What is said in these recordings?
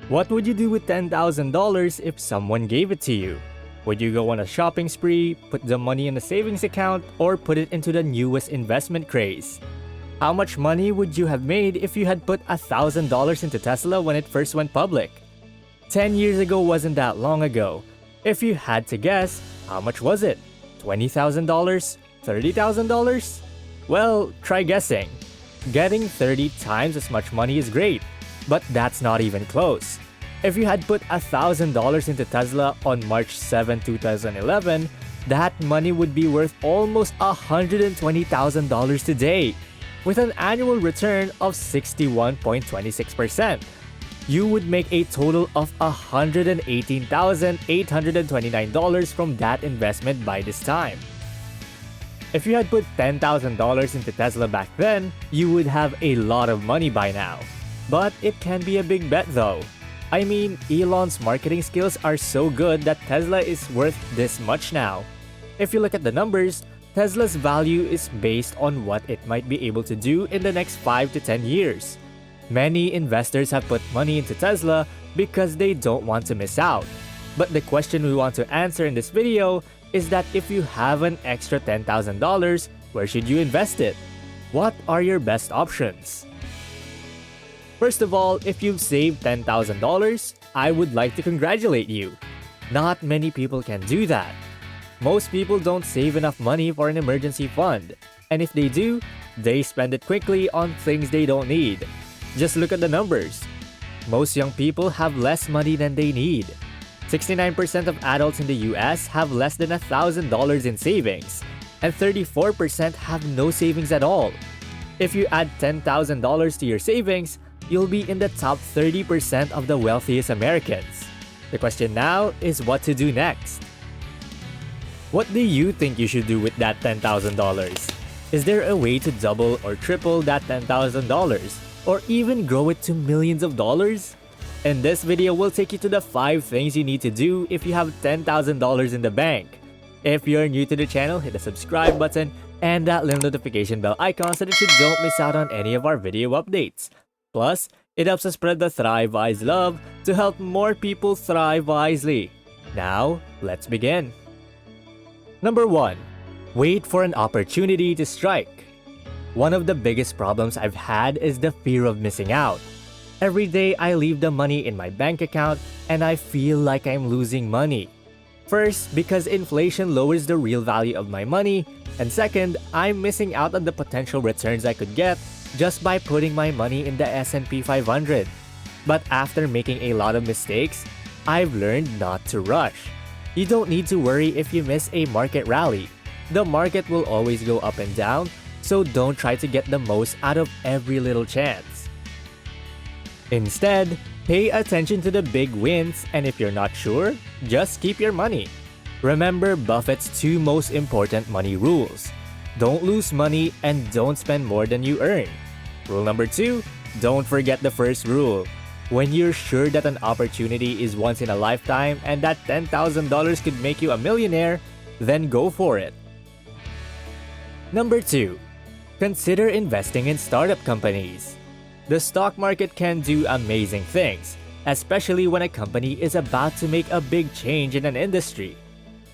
What would you do with $10,000 if someone gave it to you? Would you go on a shopping spree, put the money in a savings account, or put it into the newest investment craze? How much money would you have made if you had put $1,000 into Tesla when it first went public? 10 years ago wasn't that long ago. If you had to guess, how much was it? $20,000? $30,000? Well, try guessing. Getting 30 times as much money is great, but that's not even close. If you had put $1,000 into Tesla on March 7, 2011, that money would be worth almost $120,000 today, with an annual return of 61.26%. You would make a total of $118,829 from that investment by this time. If you had put $10,000 into Tesla back then, you would have a lot of money by now. But it can be a big bet though. I mean, Elon's marketing skills are so good that Tesla is worth this much now. If you look at the numbers, Tesla's value is based on what it might be able to do in the next 5 to 10 years. Many investors have put money into Tesla because they don't want to miss out. But the question we want to answer in this video is that if you have an extra $10,000, where should you invest it? What are your best options? First of all, if you've saved $10,000, I would like to congratulate you. Not many people can do that. Most people don't save enough money for an emergency fund, and if they do, they spend it quickly on things they don't need. Just look at the numbers. Most young people have less money than they need. 69% of adults in the US have less than $1,000 in savings, and 34% have no savings at all. If you add $10,000 to your savings, you'll be in the top 30% of the wealthiest Americans. The question now is what to do next. What do you think you should do with that $10,000? Is there a way to double or triple that $10,000? Or even grow it to millions of dollars? In this video, we'll take you to the 5 things you need to do if you have $10,000 in the bank. If you're new to the channel, hit the subscribe button and that little notification bell icon so that you don't miss out on any of our video updates. Plus, it helps us spread the Thrive Wise love to help more people thrive wisely. Now, let's begin. Number 1. Wait for an opportunity to strike. One of the biggest problems I've had is the fear of missing out. Every day I leave the money in my bank account and I feel like I'm losing money. First, because inflation lowers the real value of my money, and second, I'm missing out on the potential returns I could get just by putting my money in the S&P 500. But after making a lot of mistakes, I've learned not to rush. You don't need to worry if you miss a market rally. The market will always go up and down, so don't try to get the most out of every little chance. Instead, pay attention to the big wins, and if you're not sure, just keep your money. Remember Buffett's 2 most important money rules. Don't lose money and don't spend more than you earn. Rule number 2, don't forget the first rule. When you're sure that an opportunity is once in a lifetime and that $10,000 could make you a millionaire, then go for it. Number 2. Consider investing in startup companies. The stock market can do amazing things, especially when a company is about to make a big change in an industry.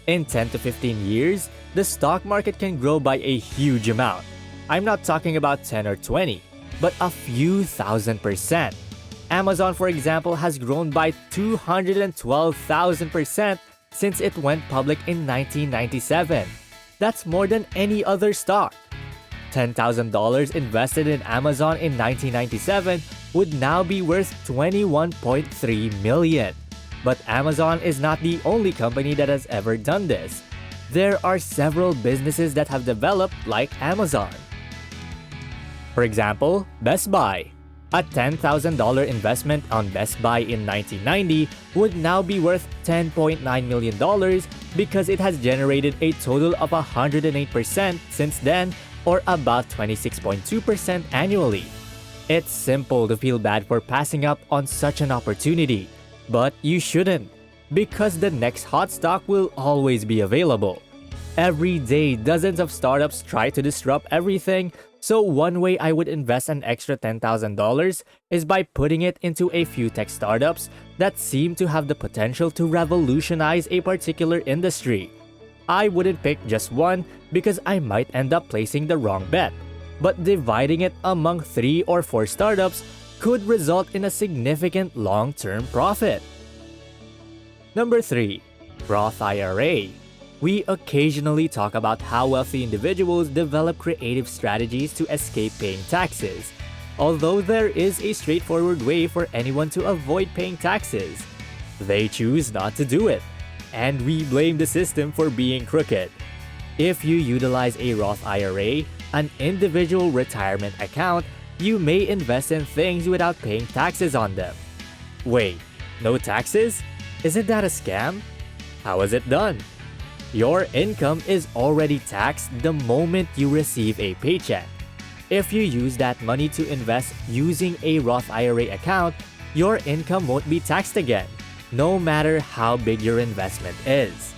In 10 to 15 years, the stock market can grow by a huge amount. I'm not talking about 10 or 20, but a few thousand%. Amazon, for example, has grown by 212,000% since it went public in 1997. That's more than any other stock. $10,000 invested in Amazon in 1997 would now be worth $21.3 million. But Amazon is not the only company that has ever done this. There are several businesses that have developed like Amazon. For example, Best Buy. A $10,000 investment on Best Buy in 1990 would now be worth $10.9 million because it has generated a total of 108% since then, or about 26.2% annually. It's simple to feel bad for passing up on such an opportunity, but you shouldn't, because the next hot stock will always be available. Every day, dozens of startups try to disrupt everything, So one way I would invest an extra $10,000 is by putting it into a few tech startups that seem to have the potential to revolutionize a particular industry. I wouldn't pick just one because I might end up placing the wrong bet, but dividing it among 3 or 4 startups could result in a significant long-term profit. Number 3. Roth IRA. We occasionally talk about how wealthy individuals develop creative strategies to escape paying taxes, although there is a straightforward way for anyone to avoid paying taxes. They choose not to do it, and we blame the system for being crooked. If you utilize a Roth IRA, an individual retirement account, you may invest in things without paying taxes on them. Wait, no taxes? Isn't that a scam? How is it done? Your income is already taxed the moment you receive a paycheck. If you use that money to invest using a Roth IRA account, your income won't be taxed again, no matter how big your investment is.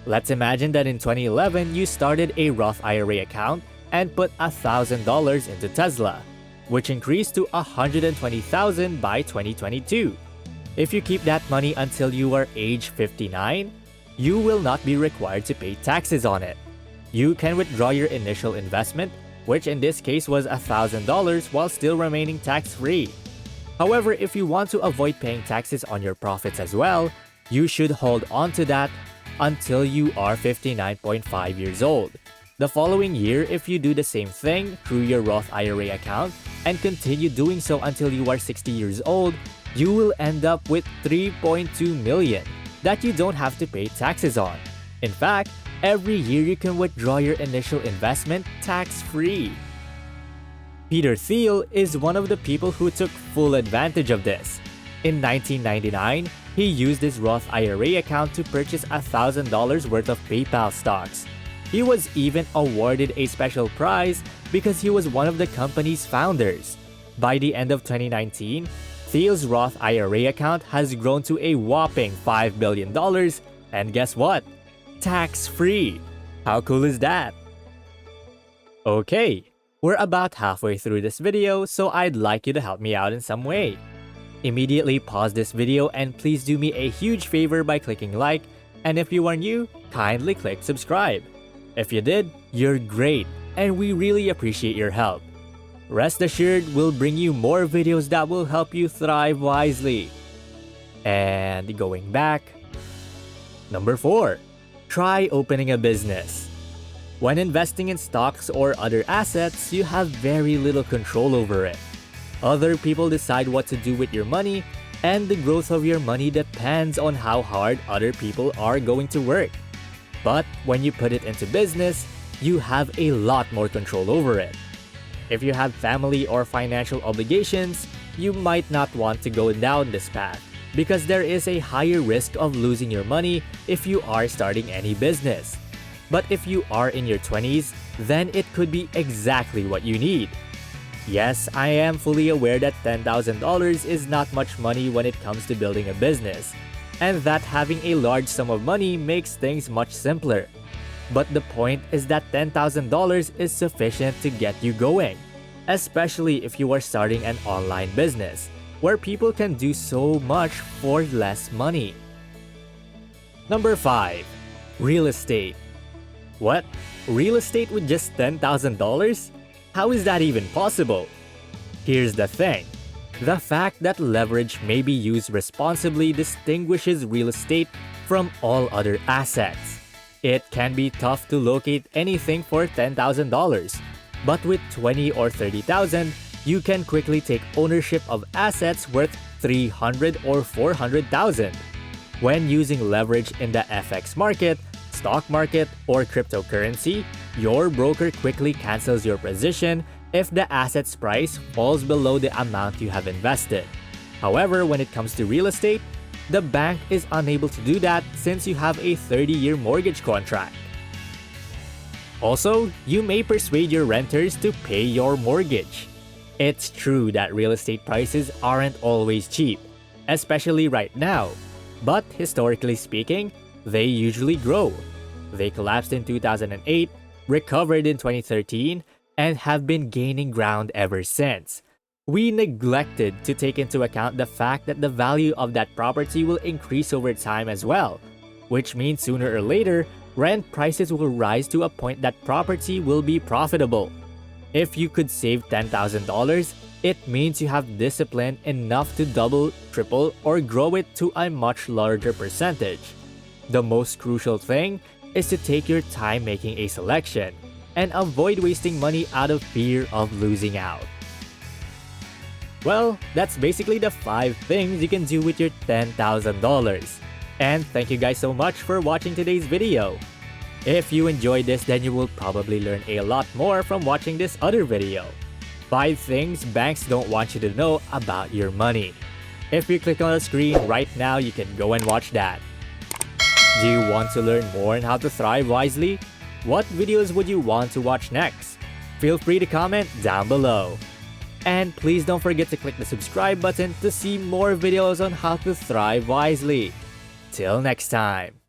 Let's imagine that in 2011 you started a Roth IRA account and put $1,000 into Tesla, which increased to $120,000 by 2022. If you keep that money until you are age 59, you will not be required to pay taxes on it. You can withdraw your initial investment, which in this case was $1,000, while still remaining tax-free. However, if you want to avoid paying taxes on your profits as well, you should hold on to that until you are 59.5 years old. The following year, if you do the same thing through your Roth IRA account and continue doing so until you are 60 years old, you will end up with $3.2 million that you don't have to pay taxes on. In fact, every year you can withdraw your initial investment tax-free. Peter Thiel is one of the people who took full advantage of this. In 1999, he used his Roth IRA account to purchase $1,000 worth of PayPal stocks. He was even awarded a special prize because he was one of the company's founders. By the end of 2019, Thiel's Roth IRA account has grown to a whopping $5 billion, and guess what? Tax-free! How cool is that? Okay, we're about halfway through this video, so I'd like you to help me out in some way. Immediately pause this video and please do me a huge favor by clicking like, and if you are new, kindly click subscribe. If you did, you're great, and we really appreciate your help. Rest assured, we'll bring you more videos that will help you thrive wisely. And going back. Number 4. Try opening a business. When investing in stocks or other assets, you have very little control over it. Other people decide what to do with your money, and the growth of your money depends on how hard other people are going to work. But when you put it into business, you have a lot more control over it. If you have family or financial obligations, you might not want to go down this path because there is a higher risk of losing your money if you are starting any business. But if you are in your 20s, then it could be exactly what you need. Yes, I am fully aware that $10,000 is not much money when it comes to building a business, and that having a large sum of money makes things much simpler. But the point is that $10,000 is sufficient to get you going, especially if you are starting an online business, where people can do so much for less money. Number 5. Real estate. What? Real estate with just $10,000? How is that even possible? Here's the thing. The fact that leverage may be used responsibly distinguishes real estate from all other assets. It can be tough to locate anything for $10,000, but with $20,000 or $30,000, you can quickly take ownership of assets worth $300,000 or $400,000. When using leverage in the FX market, stock market, or cryptocurrency, your broker quickly cancels your position if the asset's price falls below the amount you have invested. However, when it comes to real estate, the bank is unable to do that since you have a 30-year mortgage contract. Also, you may persuade your renters to pay your mortgage. It's true that real estate prices aren't always cheap, especially right now. But historically speaking, they usually grow. They collapsed in 2008, recovered in 2013, and have been gaining ground ever since. We neglected to take into account the fact that the value of that property will increase over time as well, which means sooner or later, rent prices will rise to a point that property will be profitable. If you could save $10,000, it means you have discipline enough to double, triple, or grow it to a much larger percentage. The most crucial thing is to take your time making a selection and avoid wasting money out of fear of losing out. Well, that's basically the 5 things you can do with your $10,000. And thank you guys so much for watching today's video. If you enjoyed this, then you will probably learn a lot more from watching this other video. 5 things banks don't want you to know about your money. If you click on the screen right now, you can go and watch that. Do you want to learn more on how to thrive wisely? What videos would you want to watch next? Feel free to comment down below. And please don't forget to click the subscribe button to see more videos on how to thrive wisely. Till next time.